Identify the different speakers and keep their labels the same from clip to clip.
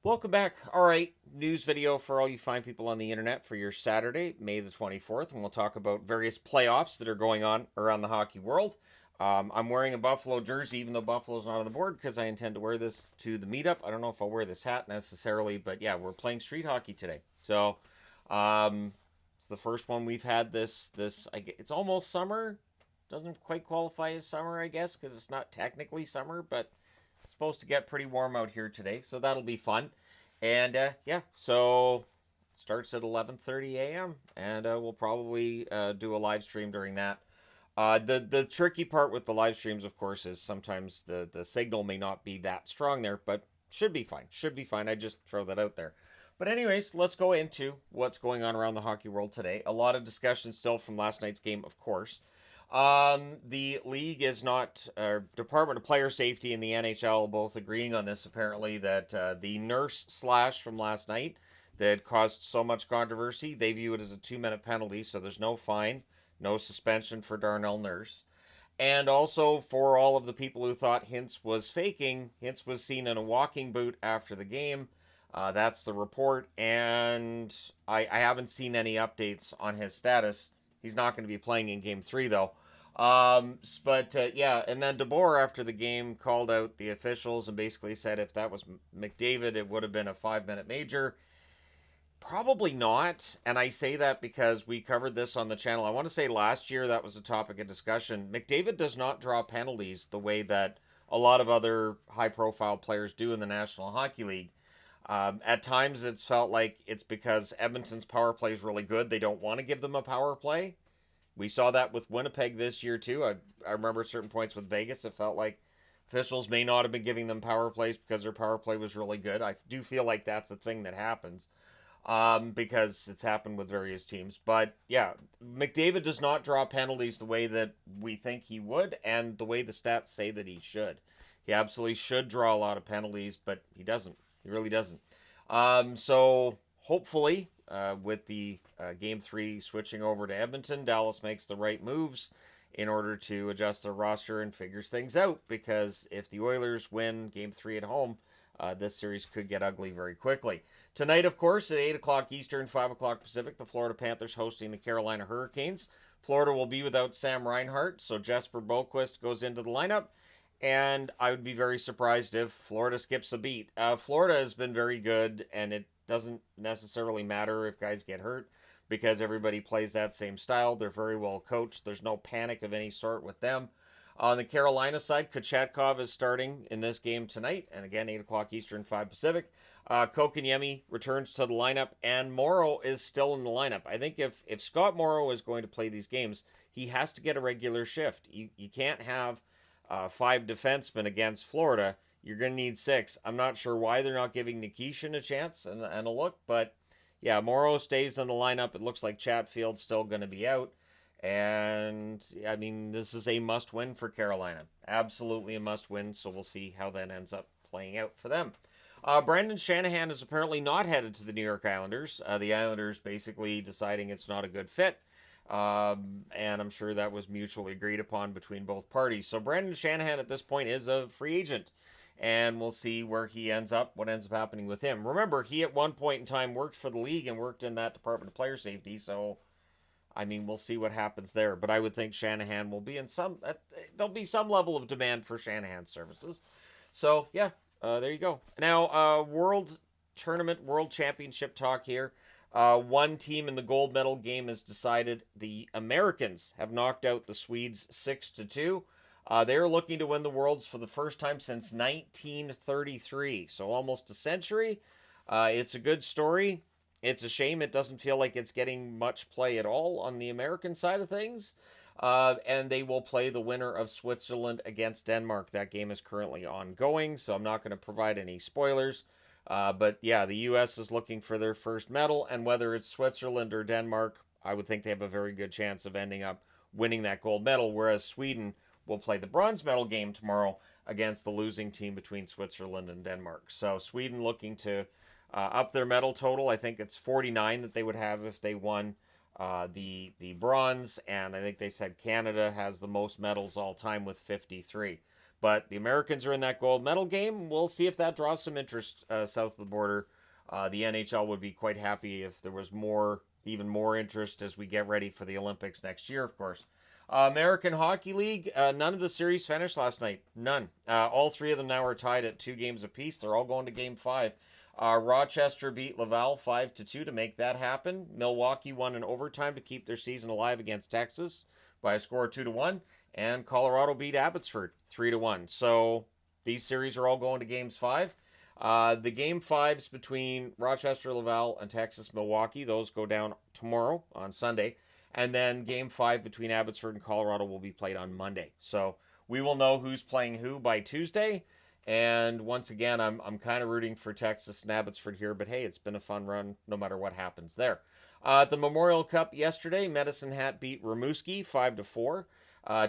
Speaker 1: Welcome back. All right, news video for all you fine people on the internet for your Saturday, May the 24th, and we'll talk about various playoffs that are going on around the hockey world. I'm wearing a Buffalo jersey, even though Buffalo's not on the board, because I intend to wear this to the meetup. I don't know if I'll wear this hat necessarily, but yeah, we're playing street hockey today. So, it's the first one we've had it's almost summer. Doesn't quite qualify as summer, I guess, because it's not technically summer, but it's supposed to get pretty warm out here today, so that'll be fun. And yeah, so it starts at 11:30 a.m. and we'll probably do a live stream during that. The tricky part with the live streams, of course, is sometimes the signal may not be that strong there, but should be fine. Should be fine. I just throw that out there. But anyways, let's go into what's going on around the hockey world today. A lot of discussion still from last night's game, of course. The league is not, Department of Player Safety and the NHL both agreeing on this, apparently, that the nurse slash from last night that caused so much controversy, they view it as a 2-minute penalty, so there's no fine, no suspension for Darnell Nurse. And also for all of the people who thought Hintz was faking, Hintz was seen in a walking boot after the game. That's the report, and I haven't seen any updates on his status. He's not going to be playing in Game 3, though. Yeah, and then DeBoer after the game called out the officials and basically said if that was McDavid, it would have been a 5-minute major. Probably not, and I say that because we covered this on the channel. I want to say last year that was a topic of discussion. McDavid does not draw penalties the way that a lot of other high-profile players do in the National Hockey League. At times, it's felt like it's because Edmonton's power play is really good. They don't want to give them a power play. We saw that with Winnipeg this year, too. I remember at certain points with Vegas, it felt like officials may not have been giving them power plays because their power play was really good. I do feel like that's a thing that happens because it's happened with various teams. But yeah, McDavid does not draw penalties the way that we think he would and the way the stats say that he should. He absolutely should draw a lot of penalties, but he doesn't. He really doesn't. So hopefully, with the Game 3 switching over to Edmonton, Dallas makes the right moves in order to adjust their roster and figures things out. Because if the Oilers win Game 3 at home, this series could get ugly very quickly. Tonight, of course, at 8 o'clock Eastern, 5 o'clock Pacific, the Florida Panthers hosting the Carolina Hurricanes. Florida will be without Sam Reinhart, so Jesper Boqvist goes into the lineup. And I would be very surprised if Florida skips a beat. Florida has been very good, and it doesn't necessarily matter if guys get hurt because everybody plays that same style. They're very well coached. There's no panic of any sort with them. On the Carolina side, Kochetkov is starting in this game tonight, and again, 8 o'clock Eastern, 5 Pacific. Kokeniemi returns to the lineup, and Morrow is still in the lineup. I think if Scott Morrow is going to play these games, he has to get a regular shift. You can't have 5 defensemen against Florida. You're going to need 6. I'm not sure why they're not giving Nikishin a chance and a look, but yeah, Morrow stays in the lineup. It looks like Chatfield's still going to be out. And I mean, this is a must win for Carolina. Absolutely a must win. So we'll see how that ends up playing out for them. Brandon Shanahan is apparently not headed to the New York Islanders. The Islanders basically deciding it's not a good fit. And I'm sure that was mutually agreed upon between both parties. So Brandon Shanahan at this point is a free agent. And we'll see where he ends up, what ends up happening with him. Remember, he at one point in time worked for the league and worked in that Department of Player Safety. So I mean, we'll see what happens there. But I would think Shanahan will be there'll be some level of demand for Shanahan's services. So, yeah, there you go. Now, World Tournament, World Championship talk here. One team in the gold medal game has decided the Americans have knocked out the Swedes 6-2. They're looking to win the Worlds for the first time since 1933, so almost a century. It's a good story. It's a shame it doesn't feel like it's getting much play at all on the American side of things. And they will play the winner of Switzerland against Denmark. That game is currently ongoing, so I'm not going to provide any spoilers. But yeah, the U.S. is looking for their first medal, and whether it's Switzerland or Denmark, I would think they have a very good chance of ending up winning that gold medal, whereas Sweden will play the bronze medal game tomorrow against the losing team between Switzerland and Denmark. So Sweden looking to up their medal total. I think it's 49 that they would have if they won the bronze, and I think they said Canada has the most medals all time with 53. But the Americans are in that gold medal game. We'll see if that draws some interest south of the border. The NHL would be quite happy if there was even more interest as we get ready for the Olympics next year, of course. American Hockey League, none of the series finished last night. None. All three of them now are tied at 2 games apiece. They're all going to Game 5. Rochester beat Laval 5-2 to make that happen. Milwaukee won in overtime to keep their season alive against Texas by a score of 2-1. And Colorado beat Abbotsford 3-1. So these series are all going to Games 5. The Game 5s between Rochester, Laval, and Texas, Milwaukee, those go down tomorrow on Sunday. And then Game 5 between Abbotsford and Colorado will be played on Monday. So we will know who's playing who by Tuesday. And once again, I'm kind of rooting for Texas and Abbotsford here. But hey, it's been a fun run no matter what happens there. The Memorial Cup yesterday, Medicine Hat beat Rimouski 5-4.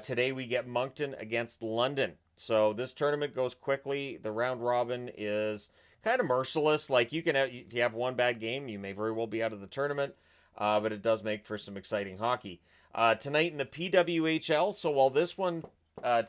Speaker 1: Today we get Moncton against London. So this tournament goes quickly. The round robin is kind of merciless. Like if you have one bad game, you may very well be out of the tournament. But it does make for some exciting hockey. Tonight in the PWHL, so while this one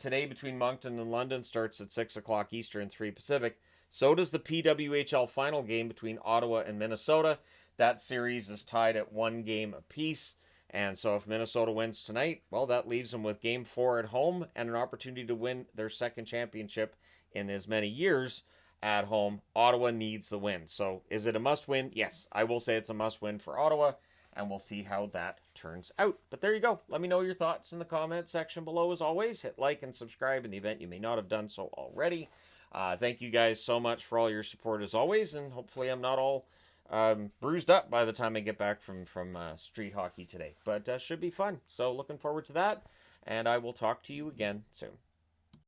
Speaker 1: today between Moncton and London starts at 6 o'clock Eastern, 3 Pacific, so does the PWHL final game between Ottawa and Minnesota. That series is tied at 1 game apiece. And so if Minnesota wins tonight, well, that leaves them with Game 4 at home and an opportunity to win their second championship in as many years at home. Ottawa needs the win. So is it a must-win? Yes, I will say it's a must-win for Ottawa. And we'll see how that turns out. But there you go. Let me know your thoughts in the comment section below. As always, hit like and subscribe in the event you may not have done so already. Thank you guys so much for all your support as always. And hopefully I'm not all bruised up by the time I get back from street hockey today. But should be fun. So looking forward to that. And I will talk to you again soon.